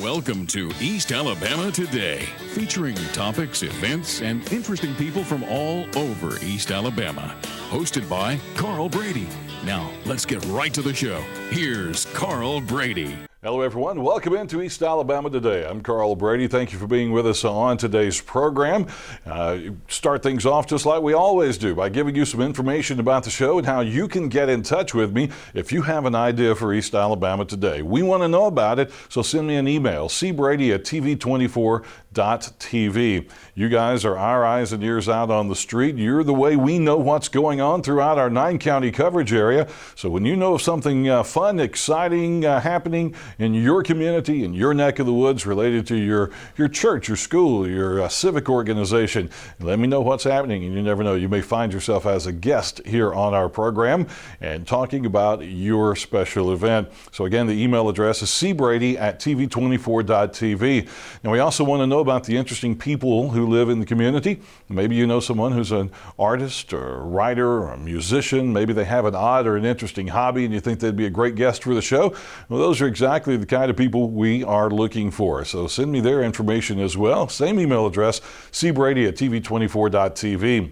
Welcome to East Alabama Today, featuring topics, events, and interesting people from all over East Alabama. Hosted by Carl Brady. Now, let's get right to the show. Here's Carl Brady. Hello, everyone. Welcome into East Alabama Today. I'm Carl Brady. Thank you for being with us on today's program. Start things off just like we always do by giving you some information about the show and how you can get in touch with me if you have an idea for East Alabama Today. We want to know about it, so send me an email, cbrady@tv24.tv. You guys are our eyes and ears out on the street. You're the way we know what's going on throughout our 9-county coverage area. So when you know of something fun, exciting happening in your community, in your neck of the woods, related to your church, your school, your civic organization, let me know what's happening. And you never know, you may find yourself as a guest here on our program and talking about your special event. So again, the email address is cbrady@tv24.tv. Now we also want to know about the interesting people who live in the community. Maybe you know someone who's an artist or a writer or a musician. Maybe they have an odd or an interesting hobby and you think they'd be a great guest for the show. Well, those are exactly the kind of people we are looking for. So send me their information as well. Same email address, cbrady@tv24.tv.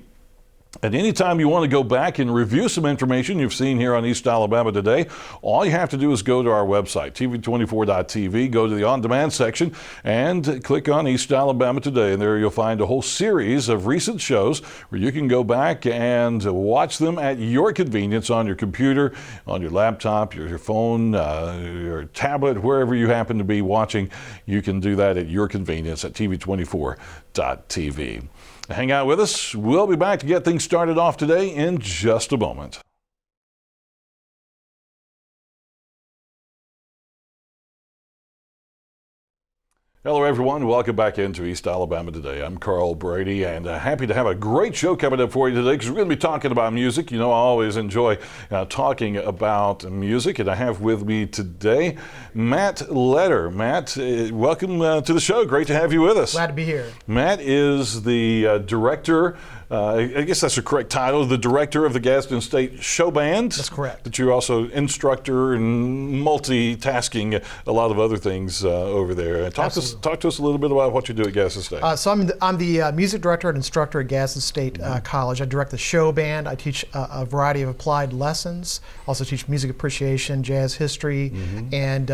And anytime you want to go back and review some information you've seen here on East Alabama Today, all you have to do is go to our website, tv24.tv, go to the on-demand section, and click on East Alabama Today. And there you'll find a whole series of recent shows where you can go back and watch them at your convenience on your computer, on your laptop, your phone, your tablet, wherever you happen to be watching. You can do that at your convenience at tv24.tv. Hang out with us. We'll be back to get things started off today in just a moment. Hello, everyone. Welcome back into East Alabama Today. I'm Carl Brady, and happy to have a great show coming up for you today because we're going to be talking about music. You know, I always enjoy talking about music, and I have with me today Matt Letter. Matt, welcome to the show. Great to have you with us. Glad to be here. Matt is the director, I guess that's the correct title, the director of the Gadsden State Show Band. That's correct. But you're also instructor and multitasking a lot of other things over there. Talk to us a little bit about what you do at Gadsden State. So I'm the music director and instructor at Gadsden State College. I direct the show band. I teach a variety of applied lessons. Also teach music appreciation, jazz history, and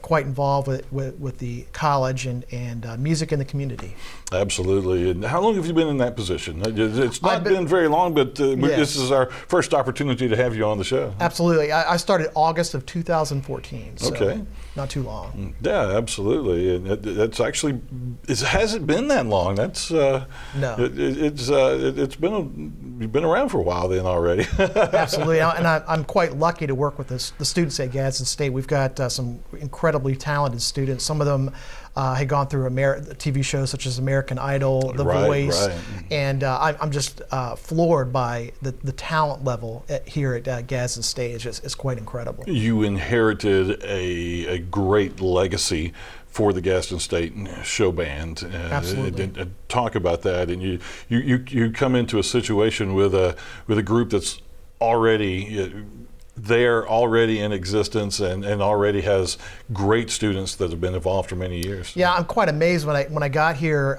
quite involved with the college and music in the community. Absolutely. And how long have you been in that position? It's not been very long, but yes. This is our first opportunity to have you on the show. Absolutely. I started August of 2014, so okay. Not too long. Yeah, absolutely. And that's actually, it hasn't been that long. That's no. You've been around for a while then already. Absolutely, and I'm quite lucky to work with the students at Gadsden State. We've got some incredibly talented students. Some of them had gone through TV shows such as American Idol, The Voice, and I'm just floored by the talent level here at Gadsden State. It's quite incredible. You inherited a great legacy for the Gadsden State Show Band. Absolutely. And talk about that. And you come into a situation with a group that's already already in existence and already has great students that have been involved for many years. Yeah, I'm quite amazed when I got here,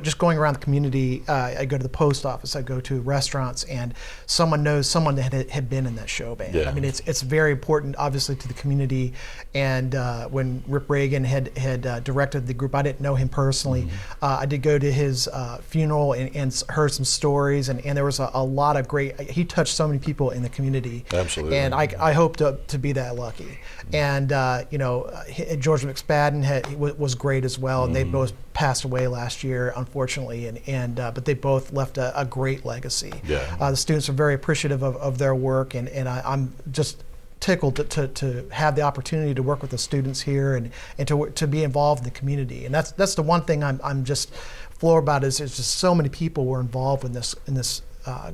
just going around the community. I go to the post office, I go to restaurants, and someone knows someone that had been in that show band. Yeah. I mean, it's very important, obviously, to the community. And when Rip Reagan had directed the group, I didn't know him personally. I did go to his funeral and heard some stories, and there was a lot of great. He touched so many people in the community. Absolutely. And I hope to be that lucky. And George McSpadden was great as well, and they both passed away last year, unfortunately. But they both left a great legacy. Yeah. The students are very appreciative of their work, and I'm just tickled to have the opportunity to work with the students here and to be involved in the community. And that's the one thing I'm just floored about is just so many people were involved in this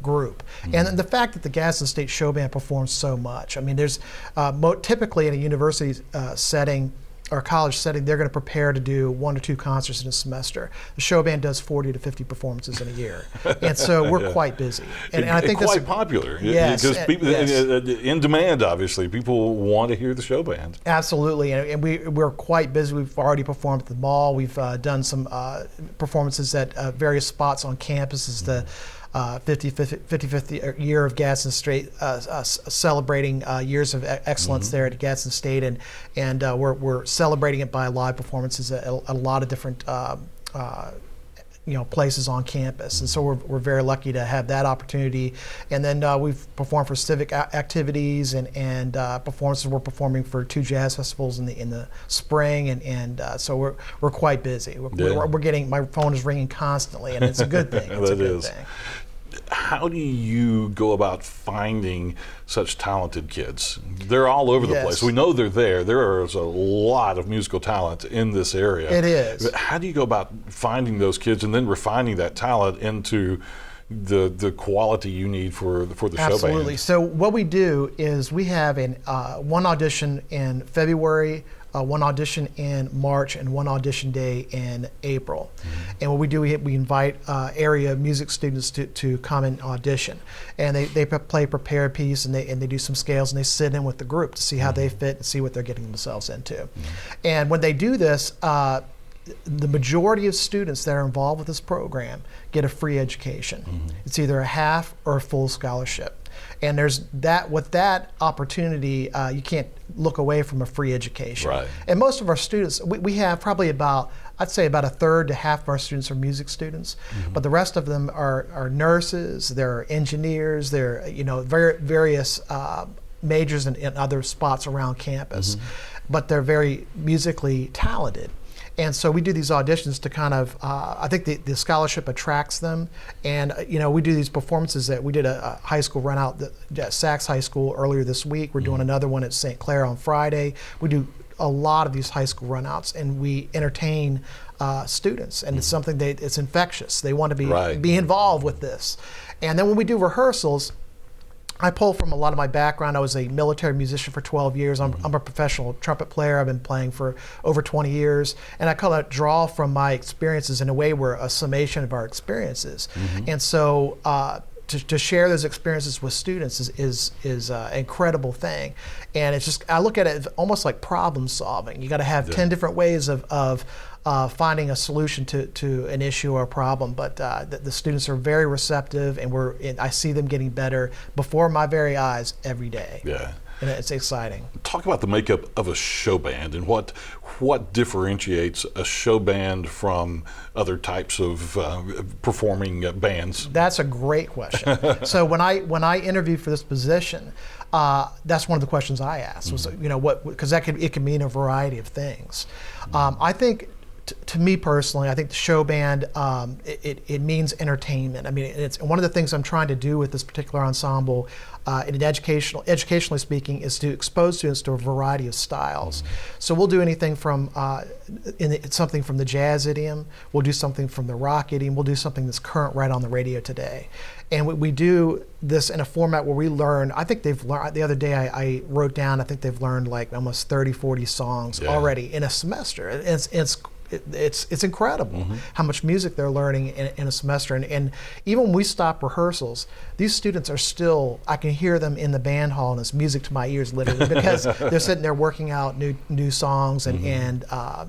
group. And the fact that the Gadsden State Show Band performs so much. I mean, there's typically in a university setting, or college setting, they're going to prepare to do 1 or 2 concerts in a semester. The show band does 40 to 50 performances in a year, and so we're quite busy. And I think quite popular. Yes, because people in demand. Obviously, people want to hear the show band. Absolutely, and we're quite busy. We've already performed at the mall. We've done some performances at various spots on campus. It's the 55th year of Gadsden State, celebrating years of excellence there at Gadsden State, and we're celebrating it by live performances at a lot of different places on campus, and so we're very lucky to have that opportunity. And then we've performed for civic activities and performances. We're performing for 2 jazz festivals in the spring, and so we're quite busy. We're getting, my phone is ringing constantly, and it's a good thing. It's a good thing. How do you go about finding such talented kids? They're all over the place. We know they're there. There is a lot of musical talent in this area. It is. But how do you go about finding those kids and then refining that talent into the quality you need for the show band? Absolutely. So what we do is we have one audition in February, 1 audition in March, and 1 audition day in April. And what we do, we invite area music students to come and audition. And they play a prepared piece, and they do some scales, and they sit in with the group to see how they fit and see what they're getting themselves into. And when they do this, the majority of students that are involved with this program get a free education. It's either a half or a full scholarship. And there's that, with that opportunity, you can't look away from a free education. Right. And most of our students, we have probably I'd say about 1/3 to half of our students are music students, but the rest of them are nurses, they're engineers, they're various majors in other spots around campus, but they're very musically talented. And so we do these auditions to kind of, I think the scholarship attracts them. And, we do these performances that we did a high school run out at Sachs High School earlier this week. We're doing another one at St. Clair on Friday. We do a lot of these high school runouts, and we entertain students. And it's something it's infectious. They want to be involved with this. And then when we do rehearsals, I pull from a lot of my background. I was a military musician for 12 years. I'm a professional trumpet player. I've been playing for over 20 years. And I kind of draw from my experiences. In a way, we're a summation of our experiences. And so to share those experiences with students is an incredible thing. And it's just, I look at it as almost like problem solving. You got to have 10 different ways of finding a solution to an issue or a problem, but the students are very receptive, and I see them getting better before my very eyes every day. Yeah. And it's exciting. Talk about the makeup of a show band and what differentiates a show band from other types of performing bands. That's a great question. So when I interviewed for this position, that's one of the questions I asked was, because it can mean a variety of things. I think. To me personally, I think the show band, it means entertainment. I mean, it's one of the things I'm trying to do with this particular ensemble, educationally speaking, is to expose students to a variety of styles. So we'll do anything from something from the jazz idiom, we'll do something from the rock idiom, we'll do something that's current right on the radio today. And we do this in a format where we learn, I think they've learned, the other day I wrote down, I think they've learned like almost 30, 40 songs already in a semester. It's incredible how much music they're learning in a semester. And even when we stop rehearsals, these students are still, I can hear them in the band hall, and it's music to my ears literally, because they're sitting there working out new songs, and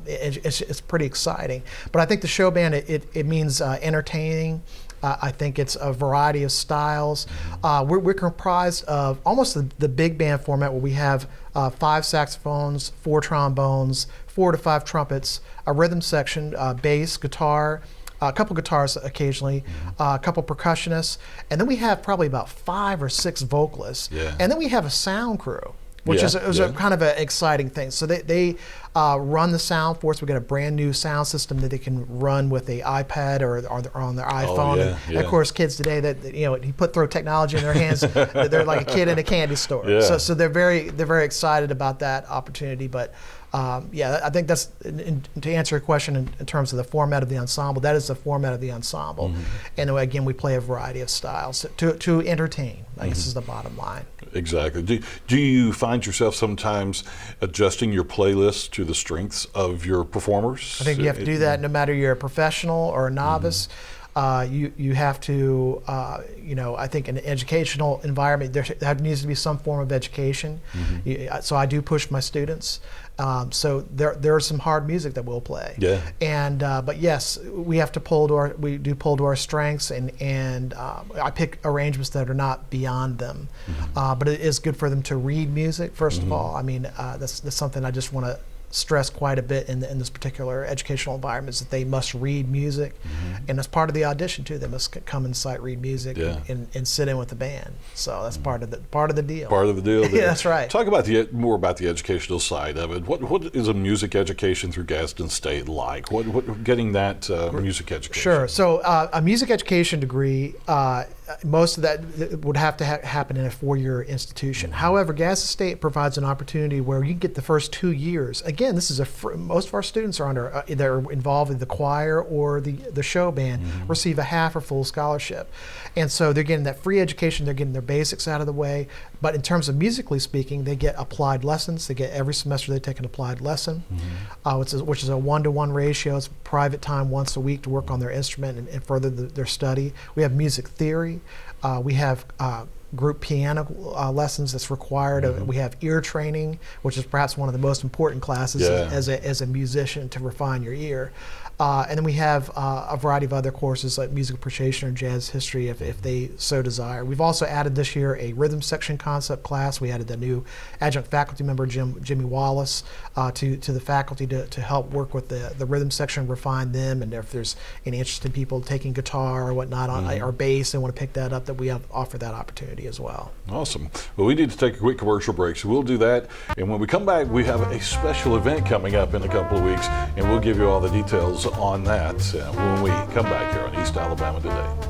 it's pretty exciting. But I think the show band, it means entertaining. I think it's a variety of styles. We're comprised of almost the big band format, where we have 5 saxophones, 4 trombones, 4 to 5 trumpets, a rhythm section, bass, guitar, a couple guitars occasionally, a couple percussionists, and then we have probably about 5 or 6 vocalists, and then we have a sound crew, which is a kind of an exciting thing. So they run the sound for us. We've got a brand new sound system that they can run with the iPad or on their iPhone. And of course, kids today, you throw technology in their hands, they're like a kid in a candy store. So they're very excited about that opportunity. But I think that's, to answer your question in terms of the format of the ensemble, that is the format of the ensemble. And again, we play a variety of styles to entertain, I guess is the bottom line. exactly. Do you find yourself sometimes adjusting your playlist to the strengths of your performers? I think you have to do that no matter you're a professional or a novice. You have to, I think in an educational environment, there needs to be some form of education. So I do push my students. So there's some hard music that we'll play. Yeah. And but yes, we have to pull to our strengths, and I pick arrangements that are not beyond them. But it is good for them to read music first of all. I mean, that's something I just want to stress quite a bit in this particular educational environment, is that they must read music, and as part of the audition too, they must come and sight read music and sit in with the band. So that's part of the deal. Part of the deal. There. Yeah, that's right. Talk about more about the educational side of it. What is a music education through Gadsden State like? What getting that music education? Sure. So a music education degree, most of that would have to happen in a 4-year institution. However, Gadsden State provides an opportunity where you can get the first 2 years. Again, this is most of our students are they're involved in the choir or the show band, receive a half or full scholarship, and so they're getting that free education. They're getting their basics out of the way. But in terms of musically speaking, they get applied lessons. They get every semester they take an applied lesson, which is a 1-to-1 ratio. It's private time once a week to work on their instrument and further their study. We have music theory. We have group piano lessons that's required. We have ear training, which is perhaps one of the most important classes as a musician, to refine your ear. And then we have a variety of other courses like music appreciation or jazz history if they so desire. We've also added this year a rhythm section concept class. We added the new adjunct faculty member, Jimmy Wallace, to the faculty to help work with the rhythm section, refine them, and if there's any interested people taking guitar or whatnot or bass and want to pick that up, that we offer that opportunity as well. Awesome. Well, we need to take a quick commercial break, so we'll do that. And when we come back, we have a special event coming up in a couple of weeks, and we'll give you all the details on that when we come back here on East Alabama Today.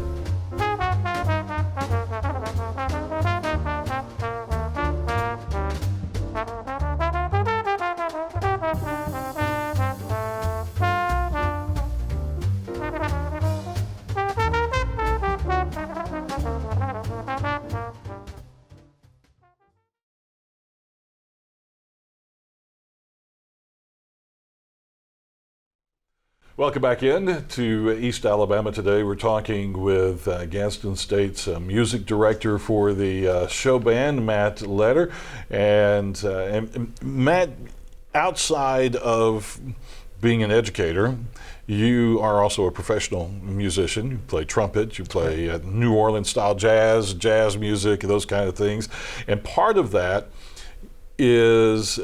Welcome back in to East Alabama Today. We're talking with Gadsden State's music director for the show band, Matt Leder. And Matt, outside of being an educator, you are also a professional musician. You play trumpet, you play New Orleans style jazz music, those kind of things. And part of that is,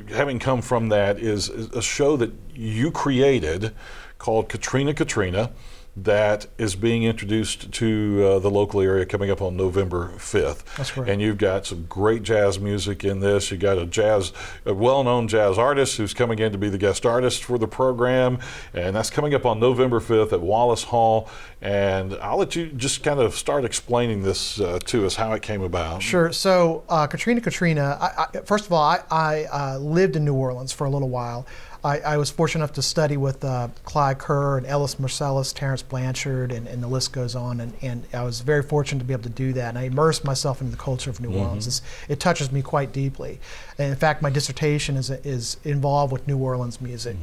having come from that, is a show that you created called Katrina Katrina, that is being introduced to the local area coming up on November 5th. That's right. And you've got some great jazz music in this. You've got a well-known jazz artist who's coming in to be the guest artist for the program, and that's coming up on November 5th at Wallace Hall. And I'll let you just kind of start explaining this to us, how it came about. Sure. So Katrina Katrina, first of all, I lived in New Orleans for a little while. I was fortunate enough to study with Clyde Kerr and Ellis Marsalis, Terrence Blanchard, and the list goes on. And I was very fortunate to be able to do that. And I immersed myself into the culture of New Orleans. It touches me quite deeply. And in fact, my dissertation is involved with New Orleans music.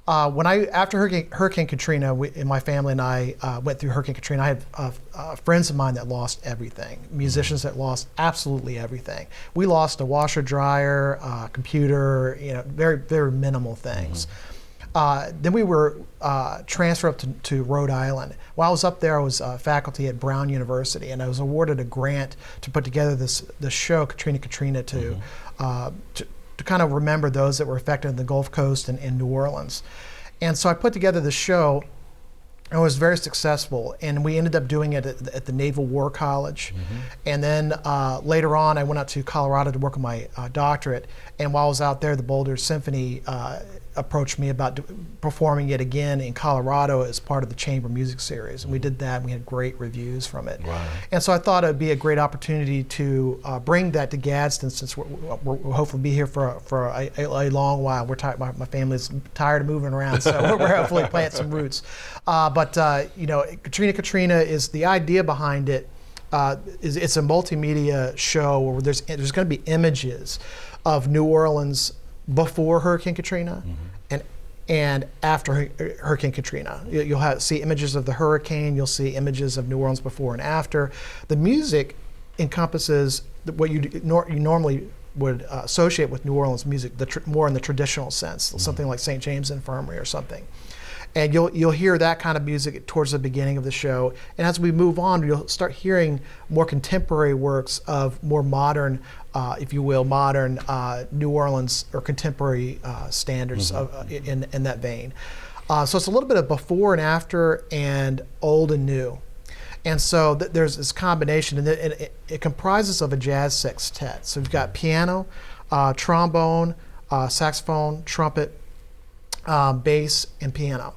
After Hurricane Katrina, my family and I went through Hurricane Katrina. I had friends of mine that lost everything, musicians that lost absolutely everything. We lost a washer, dryer, computer, very, very minimal things. Then we were transferred up to Rhode Island. While I was up there, I was faculty at Brown University, and I was awarded a grant to put together the show Katrina Katrina to kind of remember those that were affected in the Gulf Coast and in New Orleans. And so I put together the show, and it was very successful. And we ended up doing it at the Naval War College. And then later on, I went out to Colorado to work on my doctorate. And while I was out there, the Boulder Symphony approached me about performing it again in Colorado as part of the chamber music series, and we did that, and we had great reviews from it. Wow. And so I thought it would be a great opportunity to bring that to Gadsden, since we'll hopefully be here for a long while. We're tired. My family's tired of moving around, so we're hopefully planting some roots. But Katrina Katrina is the idea behind it. it's a multimedia show where there's going to be images of New Orleans before Hurricane Katrina and after Hurricane Katrina. You'll see images of the hurricane. You'll see images of New Orleans before and after. The music encompasses what you normally would associate with New Orleans music, more in the traditional sense, something like St. James Infirmary or something. And you'll hear that kind of music towards the beginning of the show. And as we move on, you'll start hearing more contemporary works of more modern, if you will, modern New Orleans or contemporary standards in that vein. So it's a little bit of before and after and old and new. And so there's this combination, and it comprises of a jazz sextet. So we've got piano, trombone, saxophone, trumpet, bass, and piano.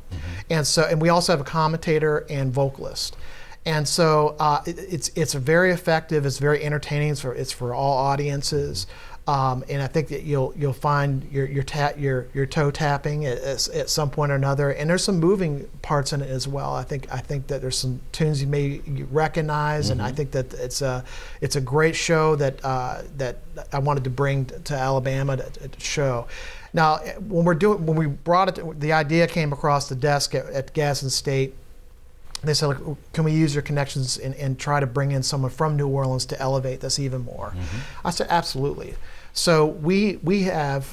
And we also have a commentator and vocalist. And so it's very effective. It's very entertaining. It's for all audiences. And I think that you'll find your toe tapping at some point or another. And there's some moving parts in it as well. I think that there's some tunes you may recognize, and I think that it's a great show that I wanted to bring to Alabama to show. Now, when we brought it, the idea came across the desk at Gadsden State. They said, can we use your connections and try to bring in someone from New Orleans to elevate this even more? I said, absolutely. So we have,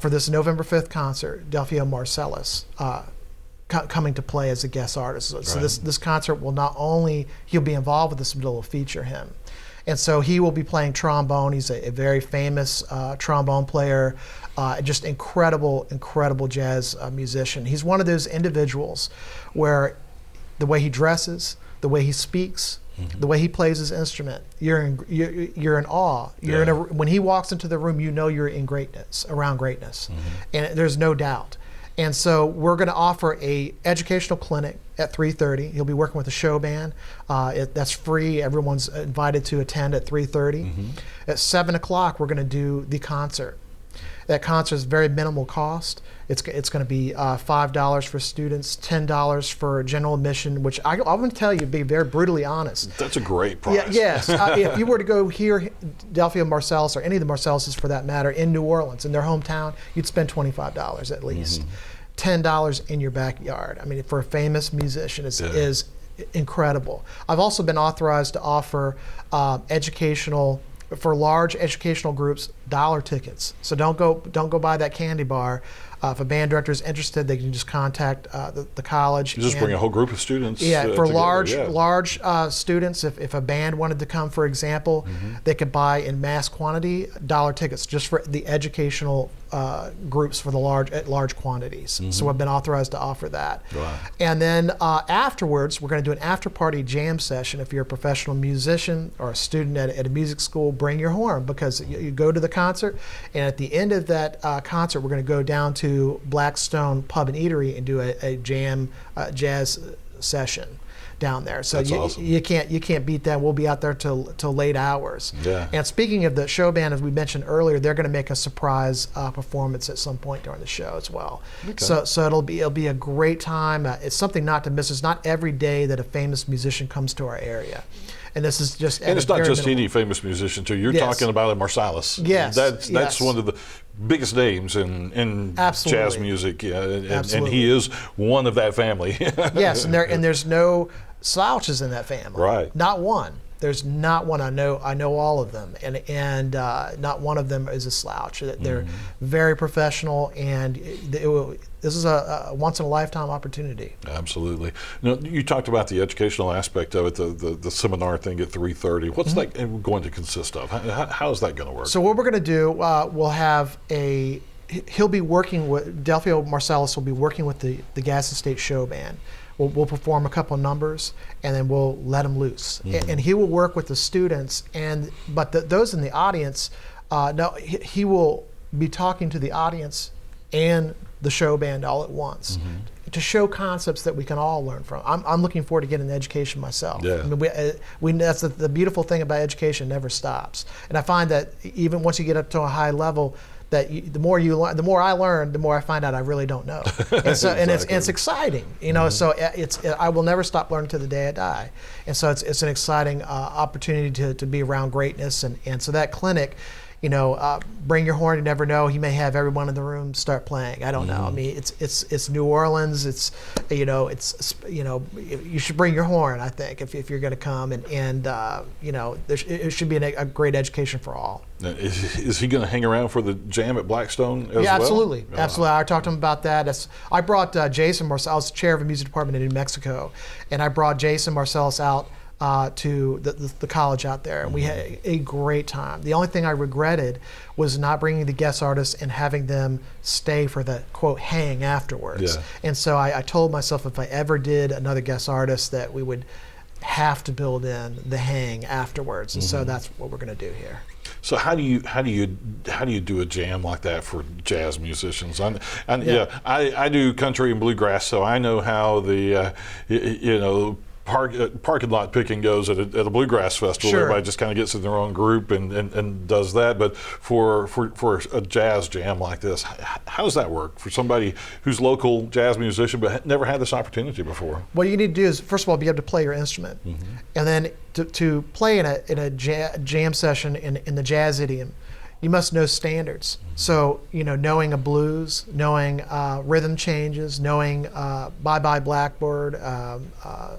for this November 5th concert, Delfeayo Marsalis coming to play as a guest artist. So this concert will not only, he'll be involved with this, but it'll feature him. And so he will be playing trombone. He's a very famous trombone player, just incredible jazz musician. He's one of those individuals where the way he dresses, the way he speaks, the way he plays his instrument, you're in awe. When he walks into the room, you know you're in greatness, around greatness, and there's no doubt. And so we're going to offer a educational clinic at 3:30. He'll be working with a show band. That's free. Everyone's invited to attend at 3:30. At 7 o'clock, we're going to do the concert. That concert is very minimal cost. It's going to be $5 for students, $10 for general admission, which I'm going to tell you, be very brutally honest. That's a great price. Yes. If you were to go hear Delfeayo Marsalis, or any of the Marsalises for that matter, in New Orleans, in their hometown, you'd spend $25 at least. $10 in your backyard. I mean, for a famous musician, is incredible. I've also been authorized to offer for large educational groups, $1 tickets. So don't go buy that candy bar. If a band director is interested, they can just contact the college. You just bring a whole group of students. For large students, if a band wanted to come, for example, they could buy in mass quantity $1 tickets just for the educational groups for the large quantities. So I've been authorized to offer that. Wow. And then afterwards, we're going to do an after-party jam session. If you're a professional musician or a student at a music school, bring your horn, because you go to the concert, and at the end of that concert, we're going to go down to Blackstone Pub and Eatery and do a jazz session down there. So awesome. you can't beat that. We'll be out there till late hours. Yeah. And speaking of the show band, as we mentioned earlier, they're going to make a surprise performance at some point during the show as well. Okay. So it'll be a great time. It's something not to miss. It's not every day that a famous musician comes to our area. And this is just, and it's not just any famous musician too. You're talking about a Marsalis. Yes, that's one of the biggest names in jazz music. And he is one of that family. Yes, and there's no slouches in that family. Right. Not one. There's not one. I know all of them, and not one of them is a slouch. They're very professional, and this is a once in a lifetime opportunity. Absolutely. You talked about the educational aspect of it, the seminar thing at 3:30. What's that going to consist of? How is that going to work? So what we're going to do, we'll have he'll be working with, Delfeayo Marsalis will be working with the Gadsden State Show Band. We'll perform a couple numbers, and then we'll let him loose. And he will work with the students, but those in the audience, he will be talking to the audience and the show band all at once to show concepts that we can all learn from. I'm looking forward to getting an education myself. Yeah. I mean, that's the beautiful thing about education, never stops. And I find that even once you get up to a high level, that the more you learn, the more I learn, the more I find out I really don't know. And so, and it's exciting, So I will never stop learning to the day I die. And so it's an exciting opportunity to be around greatness. And so that clinic, bring your horn. You never know. He may have everyone in the room start playing. I don't know. I mean, it's New Orleans. You should bring your horn. I think if you're going to come, and it should be a great education for all. Is he going to hang around for the jam at Blackstone as well? Yeah, absolutely, absolutely. I talked to him about that. I brought Jason Marsalis. I was chair of the music department in New Mexico, and I brought Jason Marsalis out to the college out there, and we had a great time. The only thing I regretted was not bringing the guest artists and having them stay for the quote hang afterwards. Yeah. And so I told myself if I ever did another guest artist that we would have to build in the hang afterwards, and so that's what we're going to do here. So how do you do a jam like that for jazz musicians? I do country and bluegrass, so I know how the parking lot picking goes at a bluegrass festival. Sure. Everybody just kind of gets in their own group and does that. But for a jazz jam like this, how does that work for somebody who's local jazz musician but never had this opportunity before? What you need to do is, first of all, be able to play your instrument, and then to play in a jam session in the jazz idiom, you must know standards. So, knowing a blues, knowing rhythm changes, knowing Bye Bye Blackbird,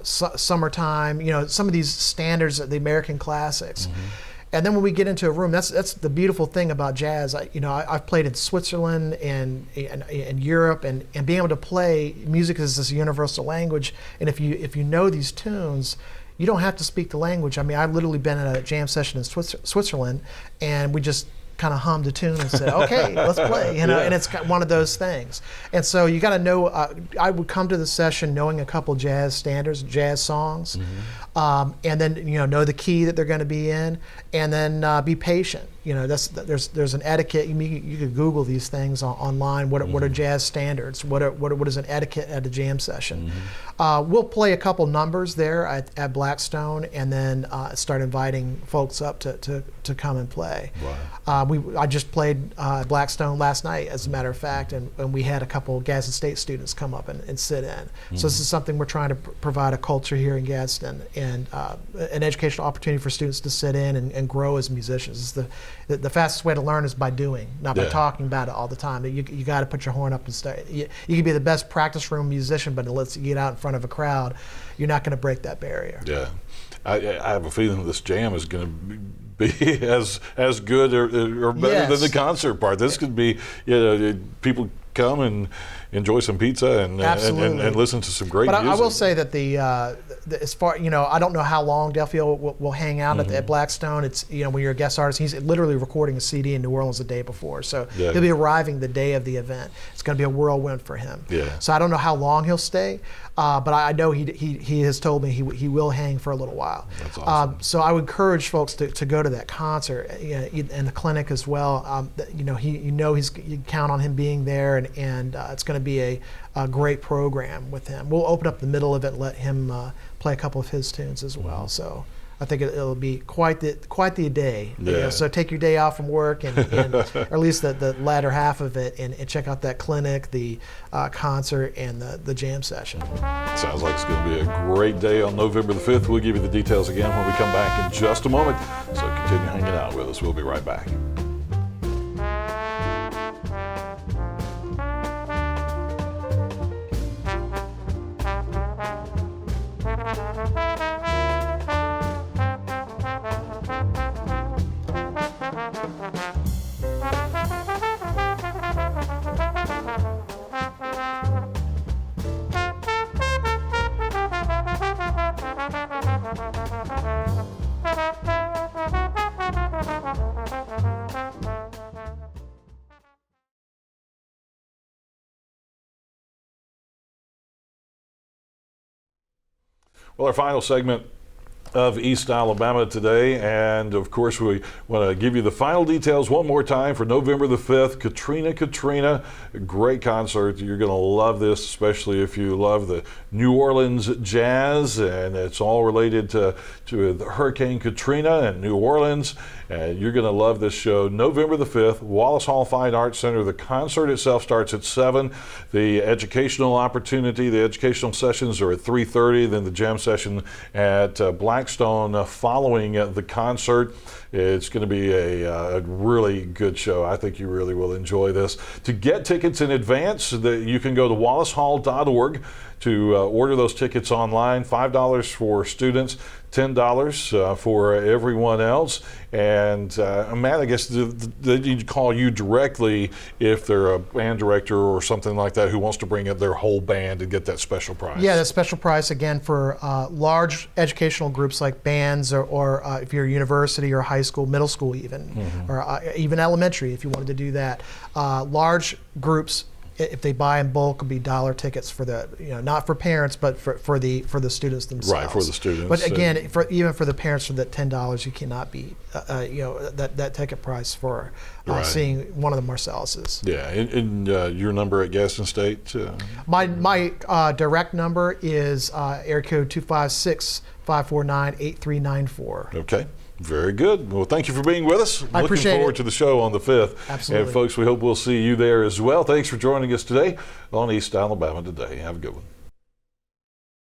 Summertime, some of these standards, the American classics. And then when we get into a room, that's the beautiful thing about jazz. I've played in Switzerland and Europe, and being able to play music is this universal language. And if you know these tunes, you don't have to speak the language. I mean, I've literally been at a jam session in Switzerland, and we just kind of hummed a tune and said, okay, let's play, and it's one of those things. And so you got to know, I would come to the session knowing a couple jazz standards, jazz songs, and then, know the key that they're going to be in, and then be patient. There's an etiquette. You could Google these things online. What are jazz standards? What is an etiquette at a jam session? We'll play a couple numbers there at Blackstone, and then start inviting folks up to come and play. Wow. I just played Blackstone last night, as a matter of fact, and we had a couple Gadsden State students come up and sit in. So this is something we're trying to provide a culture here in Gadsden, and an educational opportunity for students to sit in and grow as musicians. The fastest way to learn is by doing, not by talking about it all the time. You got to put your horn up and start. You can be the best practice room musician, but unless you get out in front of a crowd, you're not going to break that barrier. Yeah, I have a feeling this jam is going to be as good or better than the concert part. This could be, people come and enjoy some pizza and listen to some great music. I will say that as far, I don't know how long Delfeayo will hang out at Blackstone. It's, when you're a guest artist, he's literally recording a CD in New Orleans the day before. So he'll be arriving the day of the event. It's going to be a whirlwind for him. Yeah. So I don't know how long he'll stay, but I know he has told me he will hang for a little while. That's awesome. So I would encourage folks to go to that concert and the clinic as well. You can count on him being there, and it's going to be a great program with him. We'll open up the middle of it, let him play a couple of his tunes as well. So I think it'll be quite the day. Yeah. So take your day off from work, and or at least the latter half of it, and check out that clinic, the concert, and the jam session. Sounds like it's going to be a great day on November the 5th. We'll give you the details again when we come back in just a moment. So continue hanging out with us. We'll be right back. Well, our final segment of East Alabama today. And of course, we want to give you the final details one more time for November the 5th. Katrina Katrina, great concert. You're going to love this, especially if you love the New Orleans jazz, and it's all related to Hurricane Katrina and New Orleans. And you're going to love this show. November the 5th, Wallace Hall Fine Arts Center. The concert itself starts at 7. The educational opportunity, the educational sessions are at 3:30. Then the jam session at Blackstone following the concert. It's going to be a really good show. I think you really will enjoy this. To get tickets in advance, you can go to wallacehall.org to order those tickets online. $5 for students, $10 for everyone else. And Matt, I guess they need to call you directly if they're a band director or something like that who wants to bring up their whole band and get that special price. Yeah, that special price again for large educational groups like bands, or if you're a university or high school, middle school even, or even elementary if you wanted to do that. Large groups, if they buy in bulk, would be dollar tickets for the, not for parents, but for the students themselves. Right, for the students. But again, even for the parents, for that $10, you cannot be, that ticket price for seeing one of the Marsalises. Yeah, and your number at Gadsden State? My direct number is area code 256-549-8394. Okay. Very good. Well, thank you for being with us. I appreciate it. Looking forward to the show on the 5th. Absolutely. And folks, we hope we'll see you there as well. Thanks for joining us today on East Alabama Today. Have a good one.